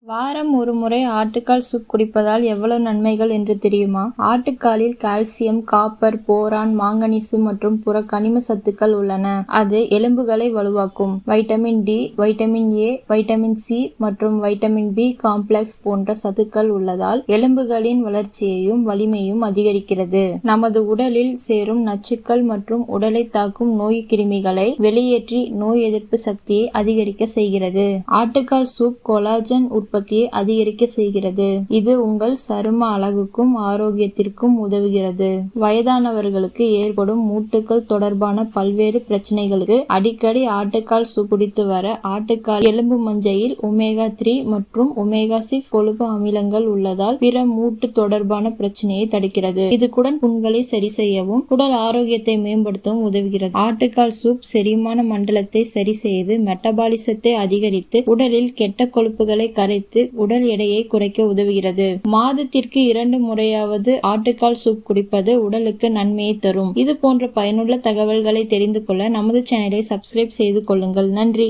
வாரம் ஒரு முறை ஆட்டுக்கால் சூப் குடிப்பதால் எவ்வளவு நன்மைகள் என்று தெரியுமா? ஆட்டுக்காலில் கால்சியம், காப்பர், போரான், மாங்கனீசு மற்றும் புற கனிம சத்துக்கள் உள்ளன. அது எலும்புகளை வலுவாக்கும். Vitamin D, vitamin A, vitamin C மற்றும் வைட்டமின் பி காம்ப்ளெக்ஸ் போன்ற சத்துக்கள் உள்ளதால் எலும்புகளின் வளர்ச்சியையும் வலிமையும் அதிகரிக்கிறது. நமது உடலில் சேரும் நச்சுக்கள் மற்றும் உடலை தாக்கும் நோய் கிருமிகளை வெளியேற்றி நோய் எதிர்ப்பு சக்தியை அதிகரிக்க செய்கிறது. ஆட்டுக்கால் சூப் கொலாஜன் உற்பத்தியை அதிகரிக்க செய்கிறது. இது உங்கள் சரும அழகுக்கும் ஆரோக்கியத்திற்கும் உதவுகிறது. வயதானவர்களுக்கு ஏற்படும் மூட்டுகள் தொடர்பான பல்வேறு பிரச்சனைகளுக்கு அடிக்கடி ஆட்டுக்கால் சூப் குடித்து வர ஆட்டுக்கால் எலும்பு மஞ்சையில் ஒமேகா-3 மற்றும் ஒமேகா-6 கொழுப்பு அமிலங்கள் உள்ளதால் பிற மூட்டு தொடர்பான பிரச்சனையை தடுக்கிறது. இது குடல் புண்களை சரி செய்யவும் உடல் ஆரோக்கியத்தை மேம்படுத்தவும் உதவுகிறது. ஆட்டுக்கால் சூப் செரிமான மண்டலத்தை சரி செய்து மெட்டபாலிசத்தை அதிகரித்து உடலில் கெட்ட கொழுப்புகளை கரைத்து உடல் எடையை குறைக்க உதவுகிறது. மாதத்திற்கு 2 முறையாவது ஆட்டுக்கால் சூப் குடிப்பது உடலுக்கு நன்மையை தரும். இது போன்ற பயனுள்ள தகவல்களை தெரிந்து கொள்ள நமது சேனலை சப்ஸ்கிரைப் செய்து கொள்ளுங்கள். நன்றி.